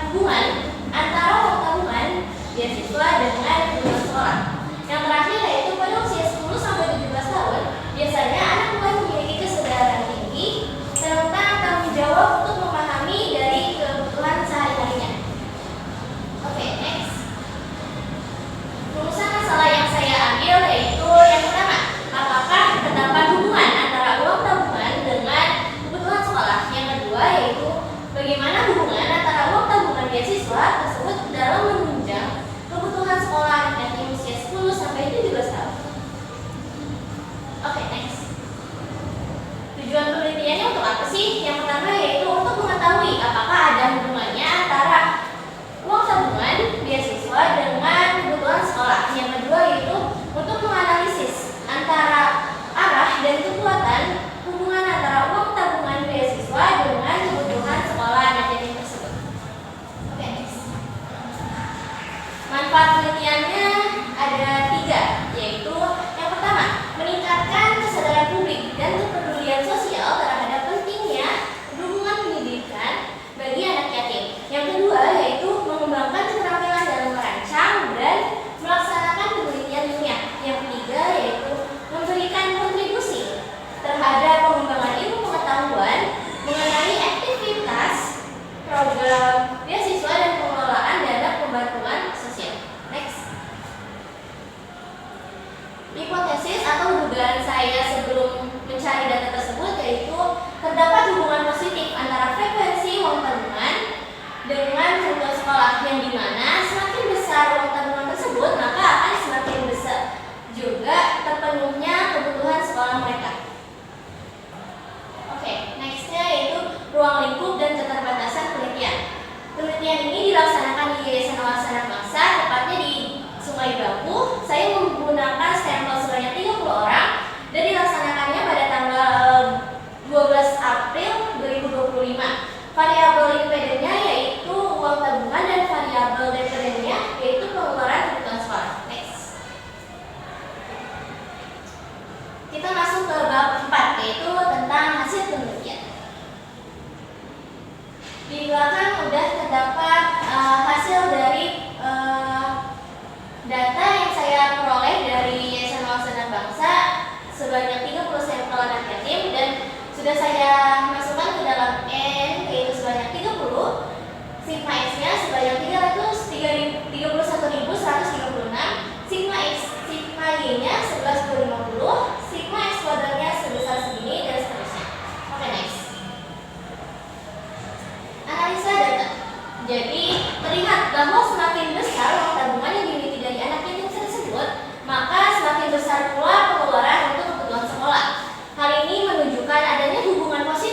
hubungan antara uang tabungan beasiswa dengan kebutuhan sekolah. Yang terakhir yaitu pada usia 10 sampai 17 tahun, biasanya anak mulai memiliki kesadaran tinggi tentang tanggung jawab untuk memahami dari kebutuhan sehari-harinya. Oke, next. Rumusan masalah yang saya ambil yaitu yang pertama, apakah terdapat hubungan antara uang tabungan dengan kebutuhan sekolah? Yang kedua yaitu bagaimana hubungan antara uang tabungan beasiswa tersebut dalam menunjang kebutuhan sekolah anak yatim usia 10 sampai 17 tahun. Oke, next. Tujuan penelitiannya untuk apa sih? Yang pertama yaitu untuk mengetahui apakah ada hubungannya antara uang tabungan beasiswa dengan kebutuhan sekolah. Yang kedua yaitu untuk menganalisis antara arah dan kekuatan hubungan antara uang tabungan beasiswa dengan kebutuhan sekolah anak yatim tersebut. Oke, next. Manfaat penelitiannya ada 3, yaitu yang pertama, meningkatkan kesadaran publik dan kepedulian sosial terhadap pentingnya dukungan pendidikan bagi anak yatim. Yang kedua yaitu mengembangkan keterampilan dalam merancang dan melaksanakan penelitian ilmiah. Yang ketiga yaitu memberikan kontribusi terhadap pengembangan ilmu pengetahuan mengenai aktivitas program beasiswa dan pengelolaan dana pembantuan sosial. Next. Hipotesis atau dugaan saya sebelum mencari data tersebut yaitu terdapat hubungan positif antara frekuensi uang tabungan dengan kebutuhan sekolah, yang dimana semakin besar uang tabungan tersebut maka akan semakin besar juga terpenuhnya kebutuhan sekolah mereka. Oke, nextnya yaitu ruang lingkup dan keterbatasan penelitian. Penelitian ini dilaksanakan di Yayasan Awal Sanak Bangsa, tepatnya di Sungai Bambu. Saya menggunakan sampel sebanyak 30 orang dan dilaksanakannya pada tanggal 12 April 2025. Variabel impedennya yaitu uang tabungan dan variabel dependennya yaitu pengeluaran kebutuhan sekolah. Next. Kita masuk ke bab 4 yaitu tentang hasil penelitian. Di belakang udah terdapat hasil dari data yang saya peroleh dari Yayasan Awal Sanak Bangsa sebanyak 30 sampel anak yatim dan sudah saya masukkan ke dalam N yaitu sebanyak 30, sigma X-nya sebanyak 31.136, sigma Y-nya 11.250, sigma X kuadratnya sebesar segini dan seterusnya. Oke, next. Analisa data. Jadi terlihat bahwa semakin besar uang tabungan yang dimiliki dari anak yatim tersebut, maka semakin besar pula pengeluaran untuk kebutuhan sekolah. Hal ini menunjukkan adanya hubungan positif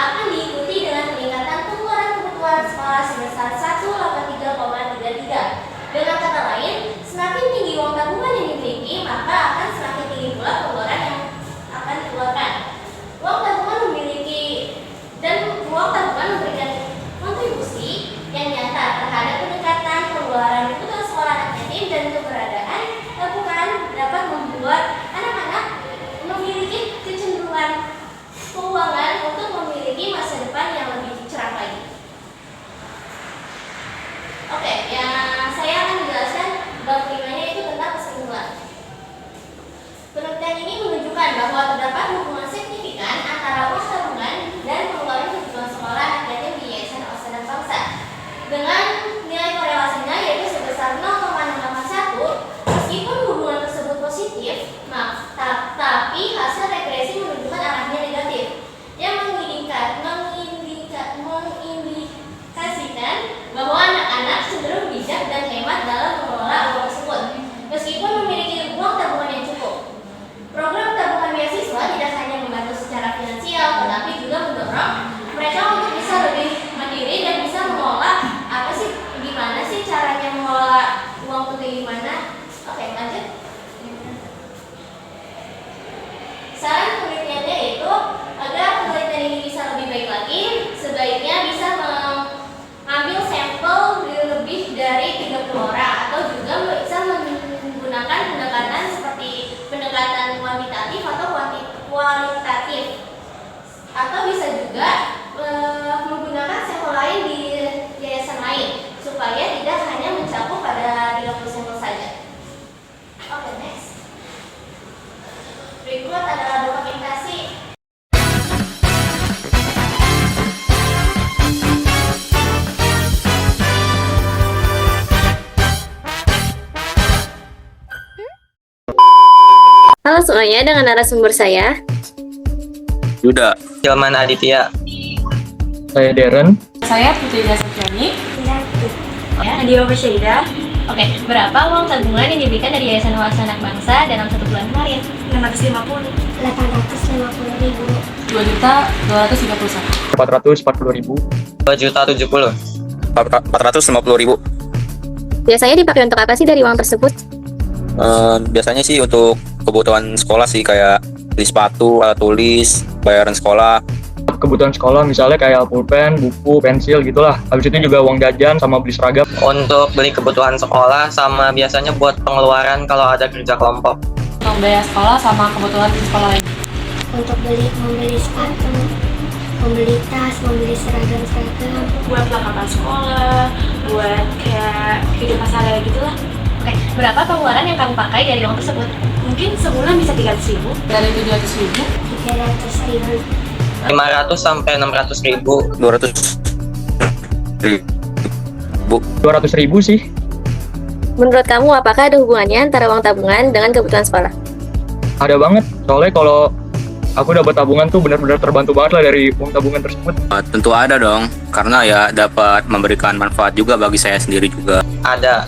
akan diikuti dengan peningkatan pengeluaran kebutuhan sekolah sebesar 183,33. Dengan kata lain, semakin tinggi uang tabungan yang dimiliki, maka akan semakin tinggi pula pengeluaran yang akan dikeluarkan. Uang tabungan memberikan kontribusi yang nyata terhadap peningkatan pengeluaran kebutuhan sekolah anak yatim, dan keberadaan tabungan dapat membuat anak-anak memiliki kecenderungan keuangan untuk memiliki masa depan yang lebih cerah lagi. Oke, yang saya akan menjelaskan bab 5-nya itu tentang kesimpulan. Penelitian ini menunjukkan bahwa terdapat hubungan signifikan antara uang tabungan dan pengeluaran kebutuhan sekolah anak yatim di Yayasan Anak Bangsa. Dengan nilai korelasinya yaitu sebesar 0,681, meskipun hubungan tersebut positif, tapi hasil regresi menunjukkan arahnya negatif, yang mengindikasikan bahwa anak-anak cenderung bijak dan hemat dalam mengelola uang tersebut, meskipun memiliki uang tabungan yang cukup. Program tabungan beasiswa tidak hanya membantu secara finansial, tetapi juga mendorong mereka untuk bisa lebih mandiri dan bisa mengelola gimana sih caranya mengelola uang itu gimana. Oke, lanjut. Saran penelitiannya itu agar penelitian ini bisa lebih baik lagi, sebaiknya bisa mengambil sampel lebih dari 30 orang, atau juga bisa menggunakan pendekatan seperti pendekatan kuantitatif atau kualitatif, atau bisa juga menggunakan sampel lain di yayasan lain supaya tidak hanya mencakup pada 30 sampel saja. Oke, next. Berikut adalah dokumentasi. Halo semuanya, dengan narasumber saya Yuda, Hilman Aditya. Saya Darren. Saya Putri Dasyani. ya, Nadia Syeda. Oke, berapa uang tabungan yang diberikan dari Yayasan Anak Bangsa dalam 1 bulan kemarin? 650. 850.000. 2.231. 440.000. 2.070.000. 450.000. Biasanya dipakai untuk apa sih dari uang tersebut? Biasanya sih untuk kebutuhan sekolah sih, kayak beli sepatu, alat tulis, bayaran sekolah. Kebutuhan sekolah misalnya kayak pulpen, buku, pensil gitulah. Habis itu juga uang jajan sama beli seragam. Untuk beli kebutuhan sekolah sama biasanya buat pengeluaran kalau ada kerja kelompok. Untuk biaya sekolah sama kebutuhan di sekolah lain. Untuk membeli sepatu, membeli tas, membeli seragam. Buat perlengkapan sekolah, buat kayak kehidupan sehari-hari gitu lah. Oke, berapa pengeluaran yang kamu pakai dari uang tersebut? Mungkin sebulan bisa 300.000. Dari 700.000. 300.000. 500 sampai 600.000. 200.000 sih. Menurut kamu, apakah ada hubungannya antara uang tabungan dengan kebutuhan sekolah? Ada banget. Soalnya kalau aku dapat tabungan tuh benar-benar terbantu banget lah dari uang tabungan tersebut. Tentu ada dong, karena ya dapat memberikan manfaat juga bagi saya sendiri juga. Ada.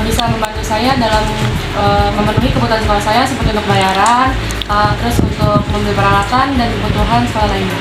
Bisa membantu saya dalam memenuhi kebutuhan sekolah saya seperti untuk bayaran, terus untuk membeli peralatan dan kebutuhan sekolah lainnya.